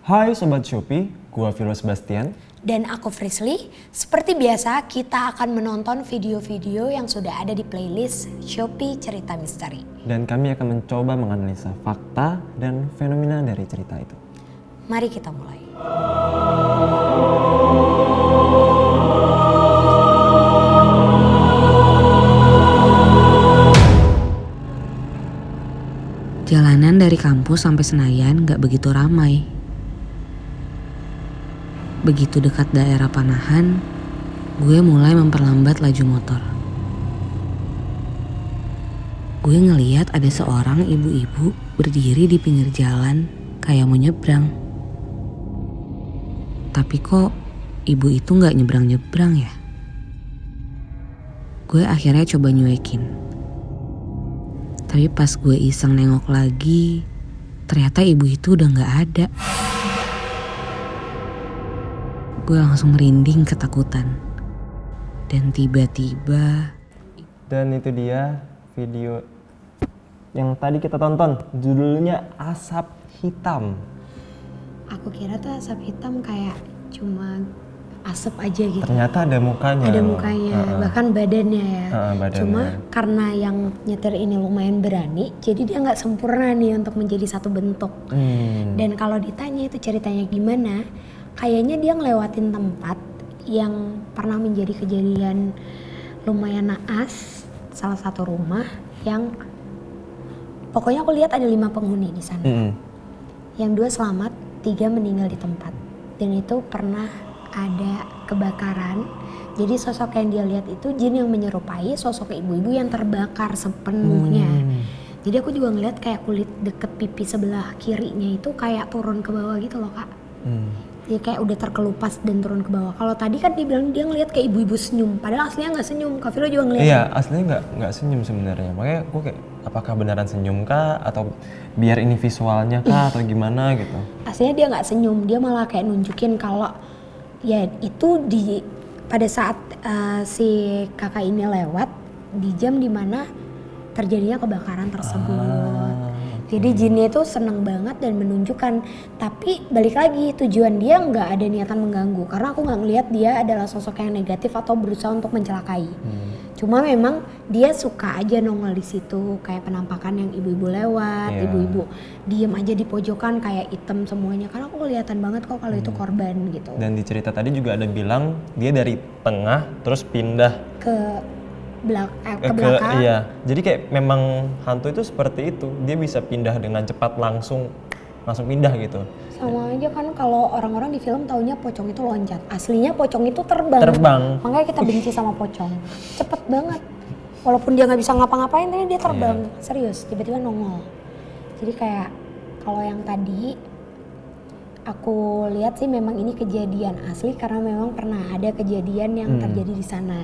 Hai Sobat Shopee, gua Vilo Sebastian. Dan aku Frisly. Seperti biasa kita akan menonton video-video yang sudah ada di playlist Shopee Cerita Misteri. Dan kami akan mencoba menganalisa fakta dan fenomena dari cerita itu. Mari kita mulai. Jalanan dari kampus sampai Senayan gak begitu ramai. Begitu dekat daerah Panahan, gue mulai memperlambat laju motor. Gue ngeliat ada seorang ibu-ibu berdiri di pinggir jalan kayak mau nyebrang. Tapi kok ibu itu gak nyebrang-nyebrang ya? Gue akhirnya coba nyuekin. Tapi pas gue iseng nengok lagi, ternyata ibu itu udah gak ada. Gue langsung merinding ketakutan. Dan tiba-tiba... Dan itu dia video yang tadi kita tonton, judulnya Asap Hitam. Aku kira tuh asap hitam kayak cuma asap aja gitu. Ternyata ada mukanya. Ada mukanya, bahkan badannya ya. Badannya. Cuma karena yang nyetir ini lumayan berani, jadi dia nggak sempurna nih untuk menjadi satu bentuk. Dan kalau ditanya itu ceritanya gimana, kayaknya dia ngelewatin tempat yang pernah menjadi kejadian lumayan naas, salah satu rumah yang pokoknya aku lihat ada 5 penghuni di sana. Yang 2 selamat, 3 meninggal di tempat. Dan itu pernah ada kebakaran. Jadi sosok yang dia lihat itu jin yang menyerupai sosok ibu-ibu yang terbakar sepenuhnya. Jadi aku juga ngeliat kayak kulit deket pipi sebelah kirinya itu kayak turun ke bawah gitu loh Kak. Jadi kayak udah terkelupas dan turun ke bawah. Kalau tadi kan dia bilang dia ngeliat kayak ibu-ibu senyum, padahal aslinya nggak senyum. Kak Vilo juga ngeliat. Iya, aslinya nggak senyum sebenarnya. Makanya gue kayak apakah beneran senyum kah atau biar ini visualnya kah atau gimana gitu. Aslinya dia nggak senyum, dia malah kayak nunjukin kalau ya itu pada saat si kakak ini lewat di jam dimana terjadinya kebakaran tersebut. Jadi jinnya itu seneng banget dan menunjukkan. Tapi balik lagi tujuan dia nggak ada niatan mengganggu. Karena aku nggak ngelihat dia adalah sosok yang negatif atau berusaha untuk mencelakai. Cuma memang dia suka aja nongol di situ. Kayak penampakan yang ibu-ibu lewat, ibu-ibu diem aja di pojokan kayak hitam semuanya. Karena aku kelihatan banget kok kalau itu korban gitu. Dan di cerita tadi juga ada bilang dia dari tengah terus pindah ke belakang. Iya, jadi kayak memang hantu itu seperti itu, dia bisa pindah dengan cepat langsung pindah gitu. Sama aja kan kalau orang-orang di film taunya pocong itu loncat, aslinya pocong itu terbang. Makanya kita benci sama pocong, cepet banget. Walaupun dia nggak bisa ngapa-ngapain, tapi dia terbang, serius, tiba-tiba nongol. Jadi kayak kalau yang tadi aku lihat sih memang ini kejadian asli karena memang pernah ada kejadian yang terjadi di sana.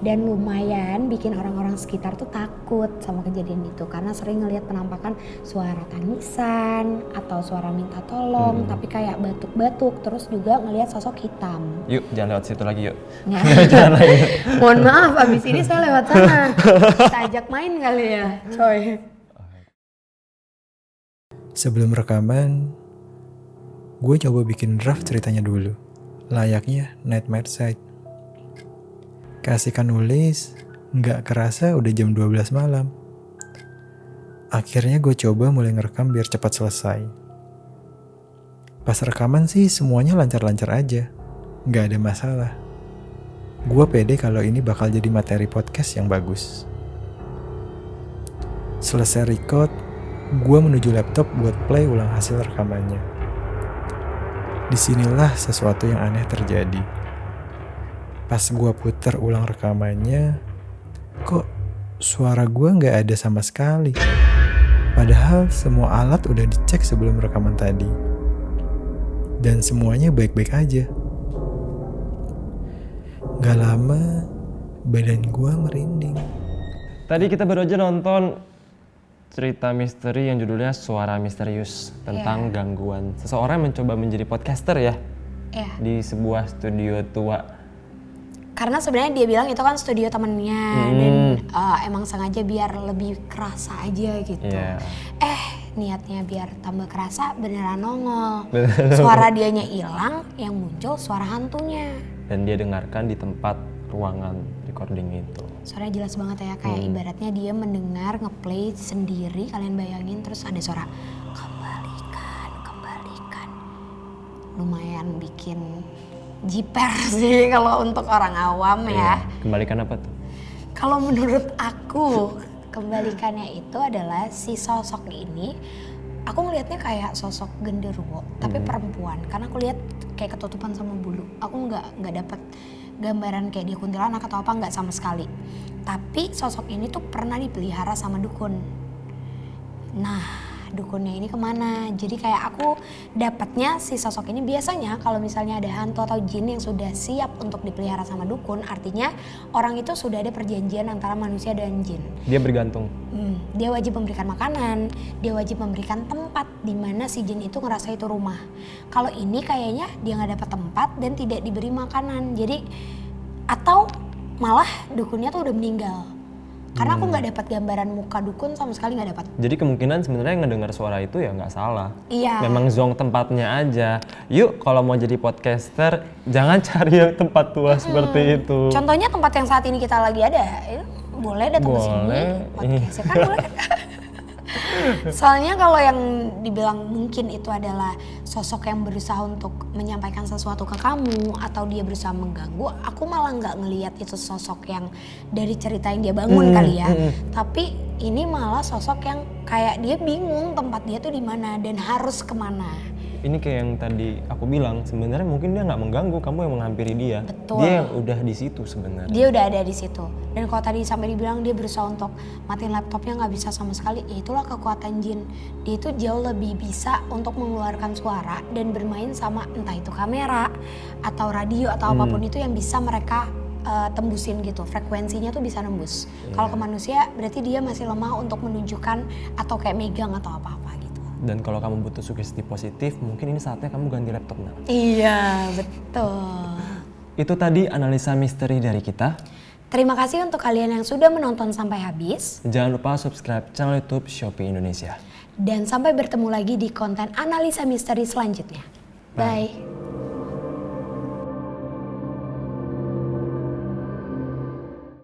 Dan lumayan bikin orang-orang sekitar tuh takut sama kejadian itu karena sering ngelihat penampakan suara tangisan atau suara minta tolong tapi kayak batuk-batuk, terus juga ngelihat sosok hitam. Yuk, jangan lewat situ lagi yuk. Jangan lagi. Mohon maaf, abis ini saya lewat sana. Kita ajak main kali ya, coy. Sebelum rekaman, gue coba bikin draft ceritanya dulu. Layaknya Nightmare Side. Kasihkan nulis, nggak kerasa udah jam 12 malam. Akhirnya gue coba mulai ngerekam biar cepat selesai. Pas rekaman sih semuanya lancar-lancar aja. Nggak ada masalah. Gue pede kalau ini bakal jadi materi podcast yang bagus. Selesai record, gue menuju laptop buat play ulang hasil rekamannya. Disinilah sesuatu yang aneh terjadi. Pas gue puter ulang rekamannya, kok suara gue gak ada sama sekali. Padahal semua alat udah dicek sebelum rekaman tadi. Dan semuanya baik-baik aja. Gak lama, badan gue merinding. Tadi kita baru aja nonton cerita misteri yang judulnya Suara Misterius tentang gangguan seseorang yang mencoba menjadi podcaster ya di sebuah studio tua. Karena sebenarnya dia bilang itu kan studio temennya dan emang sengaja biar lebih kerasa aja gitu. niatnya biar tambah kerasa beneran nongol. Suara dianya hilang, yang muncul suara hantunya. Dan dia dengarkan di tempat ruangan recording itu. Suaranya jelas banget ya, kayak ibaratnya dia mendengar ngeplay sendiri, kalian bayangin, terus ada suara kembalikan. Lumayan bikin jiper sih kalau untuk orang awam ya. Kembalikan apa tuh? Kalau menurut aku, kembalikannya itu adalah si sosok ini, aku ngelihatnya kayak sosok genderuwo, tapi perempuan. Karena aku lihat kayak ketutupan sama bulu. Aku nggak dapet gambaran kayak dia kuntilanak atau apa, nggak sama sekali. Tapi sosok ini tuh pernah dipelihara sama dukun. Nah, dukunnya ini kemana? Jadi kayak aku dapatnya si sosok ini biasanya kalau misalnya ada hantu atau jin yang sudah siap untuk dipelihara sama dukun, artinya orang itu sudah ada perjanjian antara manusia dan jin. Dia bergantung. Dia wajib memberikan makanan, dia wajib memberikan tempat di mana si jin itu ngerasa itu rumah. Kalau ini kayaknya dia nggak dapat tempat dan tidak diberi makanan. Jadi atau malah dukunnya tuh udah meninggal. Karena aku nggak dapat gambaran muka dukun sama sekali, nggak dapat. Jadi kemungkinan sebenarnya ngedengar suara itu ya nggak salah. Iya. Memang zong tempatnya aja. Yuk kalau mau jadi podcaster jangan cari yang tempat tua seperti itu. Contohnya tempat yang saat ini kita lagi ada, boleh datang ke sini. Podcastnya kan boleh. Soalnya kalau yang dibilang mungkin itu adalah sosok yang berusaha untuk menyampaikan sesuatu ke kamu atau dia berusaha mengganggu, aku malah nggak ngelihat itu sosok yang dari cerita yang dia bangun kali ya. Tapi ini malah sosok yang kayak dia bingung tempat dia tuh di mana dan harus kemana. Ini kayak yang tadi aku bilang, sebenarnya mungkin dia nggak mengganggu, kamu yang menghampiri dia. Betul. Dia yang udah di situ sebenarnya. Dia udah ada di situ. Dan kalau tadi sampai dibilang dia berusaha untuk matiin laptopnya, nggak bisa sama sekali, ya itulah kekuatan jin. Dia itu jauh lebih bisa untuk mengeluarkan suara dan bermain sama entah itu kamera atau radio atau apapun itu yang bisa mereka tembusin gitu. Frekuensinya tuh bisa nembus. Kalau ke manusia berarti dia masih lemah untuk menunjukkan atau kayak megang atau apa-apa gitu. Dan kalau kamu butuh sugesti positif, mungkin ini saatnya kamu ganti laptop, Nat. Iya, betul. Itu tadi analisa misteri dari kita. Terima kasih untuk kalian yang sudah menonton sampai habis. Jangan lupa subscribe channel YouTube Shopee Indonesia. Dan sampai bertemu lagi di konten analisa misteri selanjutnya. Bye.